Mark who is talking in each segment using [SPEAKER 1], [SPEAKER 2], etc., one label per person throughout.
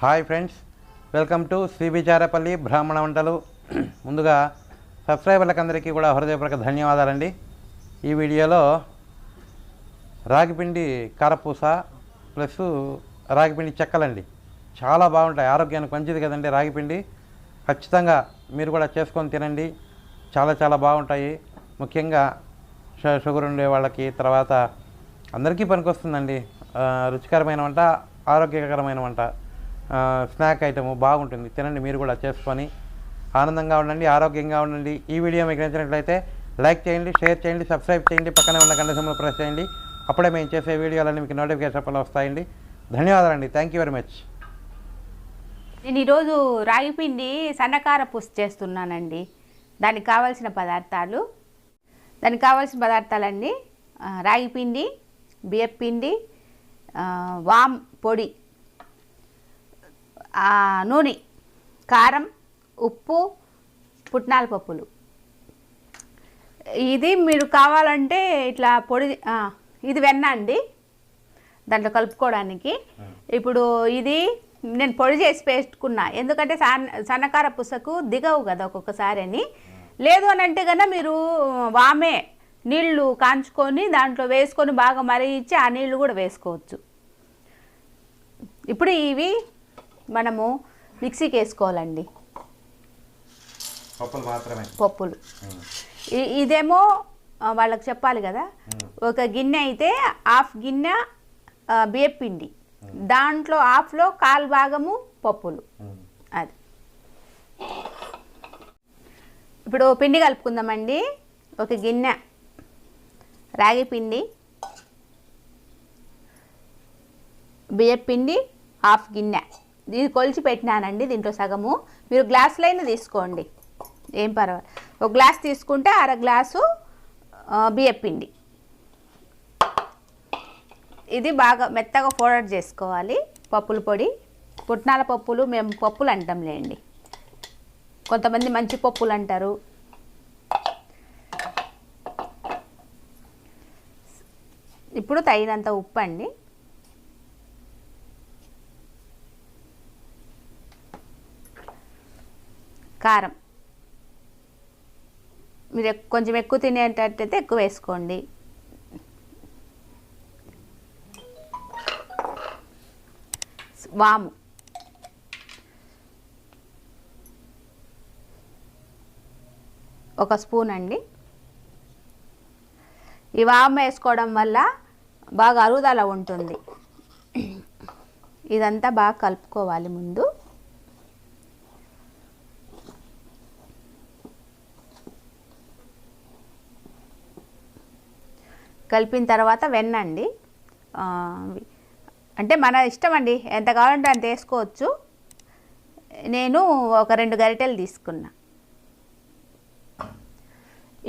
[SPEAKER 1] Hi friends, welcome to cbcharepalli బ్రాహ్మణవంటలు. ముందుగా సబ్స్క్రైబర్లకు అందరికీ కూడా హృదయపూర్వక ధన్యవాదాలండి. ఈ వీడియోలో రాగిపిండి కారపూస ప్లస్ రాగిపిండి చెక్కలండి. చాలా బాగుంటాయి, ఆరోగ్యానికి మంచిది కదండి రాగిపిండి. ఖచ్చితంగా మీరు కూడా చేసుకొని తినండి, చాలా బాగుంటాయి. ముఖ్యంగా షుగర్ ఉండే వాళ్ళకి, తర్వాత అందరికీ పనికొస్తుందండి. రుచికరమైన వంట, ఆరోగ్యకరమైన వంట, స్నాక్ ఐటము బాగుంటుంది. తినండి, మీరు కూడా చేసుకొని ఆనందంగా ఉండండి, ఆరోగ్యంగా ఉండండి. ఈ వీడియో మీకు నచ్చినట్లయితే లైక్ చేయండి, షేర్ చేయండి, సబ్స్క్రైబ్ చేయండి, పక్కనే ఉన్న గంట సింబల్ ప్రెస్ చేయండి. అప్పుడే మేము చేసే వీడియోలన్నీ మీకు నోటిఫికేషన్ వస్తాయండి. ధన్యవాదాలండి. Thank you very much.
[SPEAKER 2] నేను ఈరోజు రాగిపిండి సన్నకారపూస చేస్తున్నానండి. దానికి కావాల్సిన పదార్థాలండి: రాగిపిండి, బియ్యపిండి, వామ్ పొడి, నూనె, కారం, ఉప్పు, పుట్నాల పప్పులు. ఇది మీరు కావాలంటే ఇట్లా పొడి, ఇది వెన్న అండి దాంట్లో కలుపుకోవడానికి. ఇప్పుడు ఇది నేను పొడి చేసి పెట్టుకున్నా, ఎందుకంటే సన్నకార పుసకు దిగవు కదా ఒక్కొక్కసారి అని. లేదు అని అంటే కన్నా మీరు వామే నీళ్లు కాంచుకొని దాంట్లో వేసుకొని బాగా మరిగించి ఆ నీళ్లు కూడా వేసుకోవచ్చు. ఇప్పుడు ఇవి మనము మిక్సీకి వేసుకోవాలండి, పప్పులు. ఇదేమో వాళ్ళకి చెప్పాలి కదా. ఒక గిన్నె అయితే హాఫ్ గిన్నె బియ్యపిండి, దాంట్లో హాఫ్లో కాలు భాగము పప్పులు. అది ఇప్పుడు పిండి కలుపుకుందామండి. ఒక గిన్నె రాగి పిండి, బియ్యపిండి హాఫ్ గిన్నె, ఇది కొలిచి పెట్టినానండి. దీంట్లో సగము మీరు గ్లాసులైనా తీసుకోండి, ఏం పర్వాలేదు. ఒక గ్లాస్ తీసుకుంటే అర గ్లాసు బియ్యపిండి. ఇది బాగా మెత్తగా పౌడర్ చేసుకోవాలి. పప్పుల పొడి, పుట్నాల పప్పులు మేము పప్పులు అంటాంలేండి, కొంతమంది మంచి పప్పులు అంటారు. ఇప్పుడు తగినంత ఉప్పు అండి, కారం మీరు కొంచెం ఎక్కువ తినేటట్టయితే ఎక్కువ వేసుకోండి. వాము, ఒక స్పూన్ అండి. ఈ వాము వేసుకోవడం వల్ల బాగా అరుగుదల ఉంటుంది. ఇదంతా బాగా కలుపుకోవాలి. ముందు కలిపిన తర్వాత వెన్న అండి. అంటే మన ఇష్టం అండి, ఎంత కావాలంటే అంత వేసుకోవచ్చు. నేను ఒక 2 గరిటెలు తీసుకున్నా.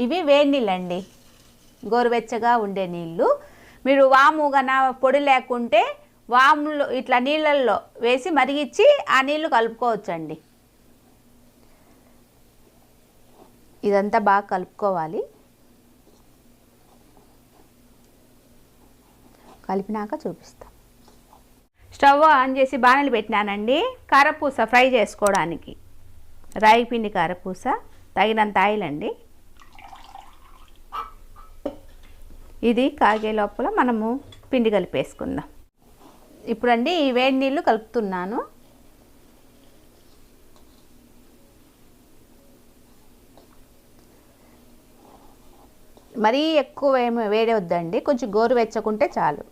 [SPEAKER 2] ఇవి వేడి నీళ్ళు అండి, గోరువెచ్చగా ఉండే నీళ్ళు. మీరు వాము గన పొడి లేకుంటే వాములు ఇట్లా నీళ్ళల్లో వేసి మరిగించి ఆ నీళ్ళు కలుపుకోవచ్చండి. ఇదంతా బాగా కలుపుకోవాలి. కలిపినాక చూపిస్తాం. స్టవ్ ఆన్ చేసి బాణలు పెట్టినానండి. కారపూస ఫ్రై చేసుకోవడానికి రాగిపిండి కారపూస, తగినంత ఆయిల్ అండి. ఇది కాగే లోపల మనము పిండి కలిపేసుకుందాం. ఇప్పుడండి ఈ వేడి నీళ్ళు కలుపుతున్నాను. మరీ ఎక్కువ ఏమి వేడి వద్దండి, కొంచెం గోరువెచ్చకుంటే చాలు.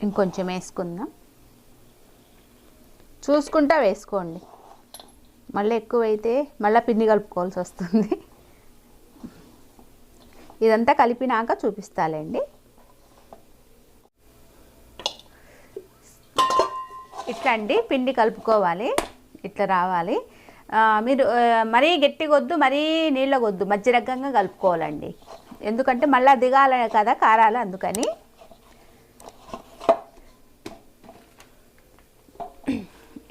[SPEAKER 2] ఇంకొంచెం వేసుకుందాం, చూసుకుంటా వేసుకోండి. మళ్ళీ ఎక్కువైతే మళ్ళీ పిండి కలుపుకోవాల్సి వస్తుంది. ఇదంతా కలిపినాక చూపిస్తాలేండి. ఇట్లా అండి పిండి కలుపుకోవాలి, ఇట్లా రావాలి. మీరు మరీ గట్టిగొద్దు, మరీ నీళ్ళగొద్దు, మధ్య రకంగా కలుపుకోవాలండి. ఎందుకంటే మళ్ళీ దిగాలి కదా కారాలు, అందుకని.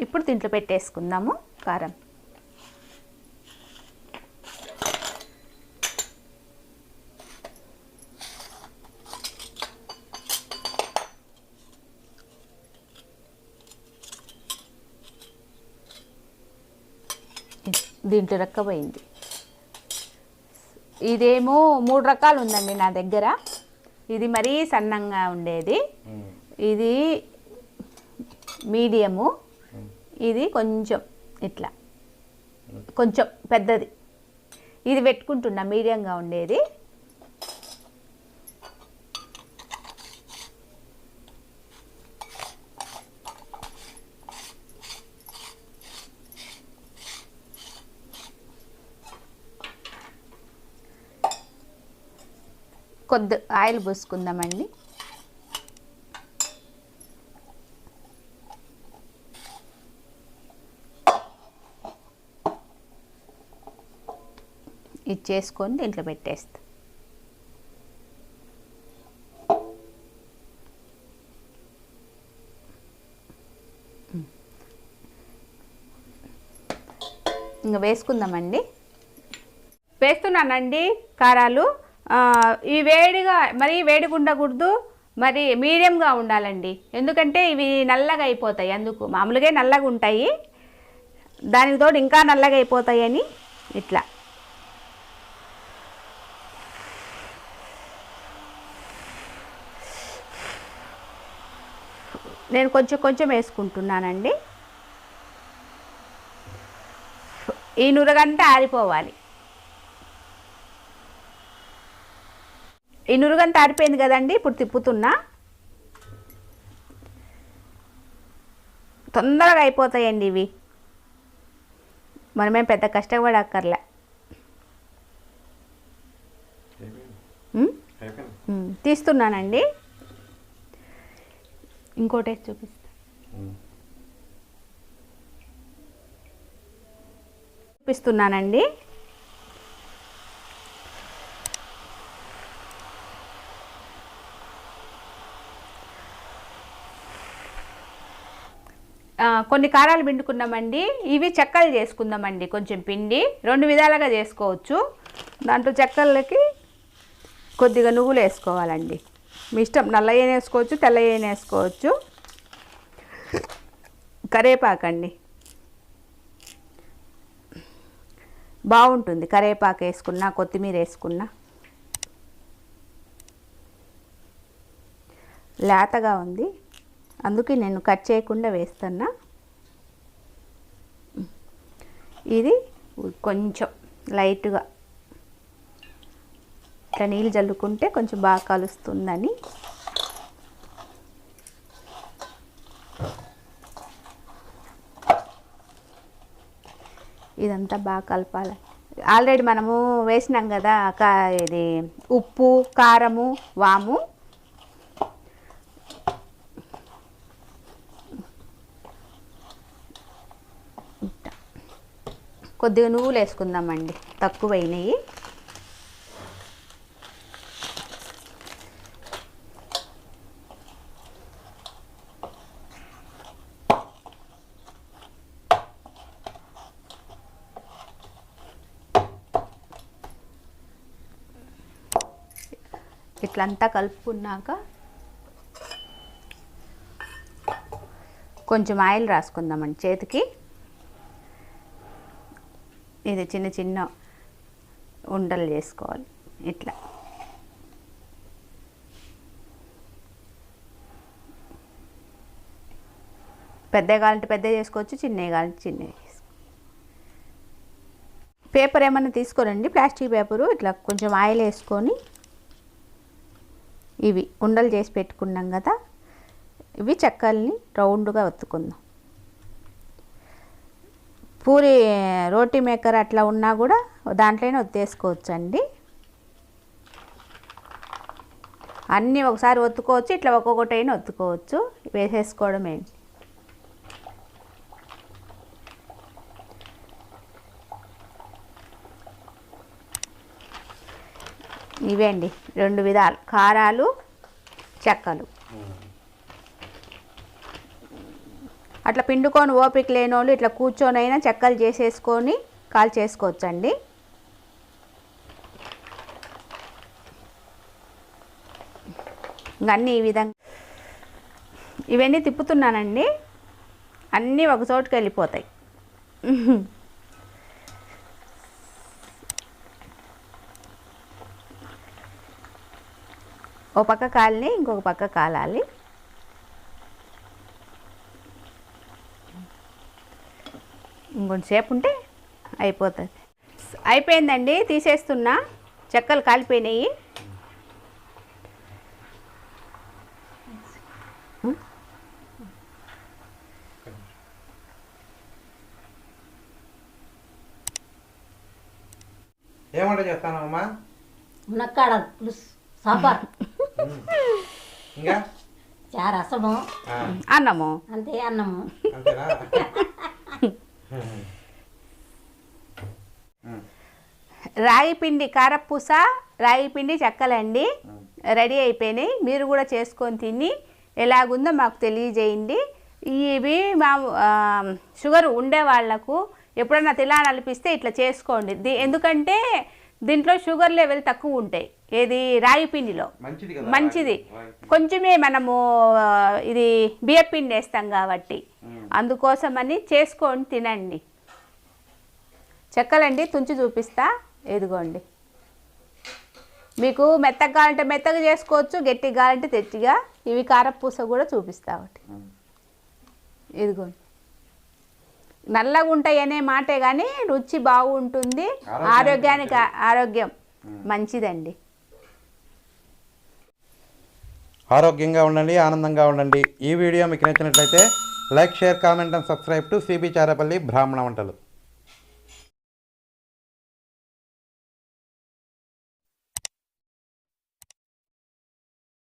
[SPEAKER 2] ఇప్పుడు దీంట్లో పెట్టేసుకుందాము కారం. దీంట్లో రక్కపోయింది. ఇదేమో 3 రకాలు ఉందండి నా దగ్గర. ఇది మరీ సన్నంగా ఉండేది, ఇది మీడియము, ఇది కొంచెం ఇట్లా కొంచెం పెద్దది. ఇది పెట్టుకుంటున్నా మీడియంగా ఉండేది. కొద్ది ఆయిల్ పోసుకుందామండి. ఇది చేసుకొని దీంట్లో పెట్టేస్తా. ఇంకా వేసుకుందామండి. వేస్తున్నానండి కారాలు. ఇవి వేడిగా, మరీ వేడిగా ఉండకూడదు, మరి మీడియంగా ఉండాలండి. ఎందుకంటే ఇవి నల్లగా అయిపోతాయి, అందుకు మామూలుగా నల్లగా ఉంటాయి, దానికి తోడు ఇంకా నల్లగా అయిపోతాయని ఇట్లా. నేను కొంచెం కొంచెం వేసుకుంటున్నానండి. ఈ నురగంతా ఆరిపోవాలి. ఈ నురుగంతా ఆరిపోయింది కదండి. ఇప్పుడు తిప్పుతున్నా. తొందరగా అయిపోతాయండి ఇవి, మనమేం పెద్ద కష్టపడక్కర్లే. తీస్తున్నానండి. ఇంకోటి చూపిస్తున్నానండి. కొన్ని కారాలు పిండుకున్నామండి. ఇవి చెక్కలు చేసుకుందామండి. కొంచెం పిండి 2 విధాలుగా చేసుకోవచ్చు. దాంట్లో చెక్కలకి కొద్దిగా నువ్వులు వేసుకోవాలండి. మీ ఇష్టం, నల్లయ్యని వేసుకోవచ్చు, తెల్లయ్యని వేసుకోవచ్చు. కరేపాకండి, బాగుంటుంది. కరేపాకు వేసుకున్నా, కొత్తిమీర వేసుకున్నా. లేతగా ఉంది, అందుకే నేను కట్ చేయకుండా వేస్తున్నా. ఇది కొంచెం లైట్గా ఇట్లా నీళ్ళు జల్లుకుంటే కొంచెం బాగా కలుస్తుందని. ఇదంతా బాగా కలపాలి. ఆల్రెడీ మనము వేసినాం కదా, ఇది ఉప్పు, కారము, వాము. కొద్దిగా నువ్వులు వేసుకుందామండి, తక్కువైనవి. ఇట్లంతా కలుపుకున్నాక కొంచెం ఆయిల్ రాసుకుందామండి చేతికి. ఇది చిన్న చిన్న ఉండలు చేసుకోవాలి ఇట్లా. పెద్దగా కావాలంటే పెద్ద చేసుకోవచ్చు, చిన్నవి కావాలంటే చిన్నవి చేసుకోవచ్చు. పేపర్ ఏమన్నా తీసుకోరండి, ప్లాస్టిక్ పేపరు. ఇట్లా కొంచెం ఆయిల్ వేసుకొని ఇవి ఉండలు చేసి పెట్టుకున్నాం కదా, ఇవి చెక్కల్ని రౌండ్గా ఒత్తుకుందాం. పూరి రోటీ మేకర్ అట్లా ఉన్నా కూడా దాంట్లోనే ఒత్తేసుకోవచ్చు అండి. అన్నీ ఒకసారి ఒత్తుకోవచ్చు, ఇట్లా ఒక్కొక్కటి అయినా ఒత్తుకోవచ్చు. వేసేసుకోవడం ఏంటి. ఇవే అండి 2 విధాలు, కారాలు, చెక్కలు. అట్లా పిండుకొని ఓపిక లేని వాళ్ళు ఇట్లా కూర్చొని అయినా చెక్కలు చేసేసుకొని కాల్ చేసుకోవచ్చండి. అన్నీ ఈ విధంగా ఇవన్నీ తిప్పుతున్నానండి, అన్నీ ఒక చోటుకి వెళ్ళిపోతాయి. ఓ పక్క కాలిని ఇంకొక పక్క కాలాలి. ఇంకొంచెంసేపు ఉంటే అయిపోతుంది. అయిపోయిందండి, తీసేస్తున్నా. చెక్కలు కాలిపోయినాయి.
[SPEAKER 1] ఏమంట చేస్తాను అమ్మా?
[SPEAKER 3] మునక్కాడ పులుసు, సాంబార్,
[SPEAKER 1] ఇంకా
[SPEAKER 3] రసము,
[SPEAKER 2] అన్నము,
[SPEAKER 3] అంతే. అన్నము
[SPEAKER 1] అంతేనా?
[SPEAKER 2] రాగి పిండి కారపూస, రాగి పిండి చెక్కలండి రెడీ అయిపోయినాయి. మీరు కూడా చేసుకొని తిని ఎలాగుందో మాకు తెలియజేయండి. ఇవి మా షుగర్ ఉండే వాళ్ళకు ఎప్పుడన్నా తినాలనిపిస్తే ఇట్లా చేసుకోండి. ఎందుకంటే దీంట్లో షుగర్ లెవెల్ తక్కువ ఉంటాయి. ఏది రాగి పిండిలో మంచిది. కొంచెమే మనము ఇది బియ్యం పిండి వేస్తాం కాబట్టి అందుకోసమని చేసుకొని తినండి. చెక్కలండి తుంచి చూపిస్తా. ఎదిగోండి, మీకు మెత్తగా కావాలంటే మెత్తగా చేసుకోవచ్చు, గట్టిగా కావాలంటే తెచ్చిగా. ఇవి కారపూస కూడా చూపిస్తా ఒకటి. ఇదిగోండి, నల్లగా ఉంటాయి అనే మాటే కానీ రుచి బాగుంటుంది. ఆరోగ్యం మంచిదండి.
[SPEAKER 1] ఆరోగ్యంగా ఉండండి, ఆనందంగా ఉండండి. ఈ వీడియో మీకు నచ్చినట్లయితే like, share, comment and subscribe to CB Charepalli బ్రాహ్మణ వంటలు.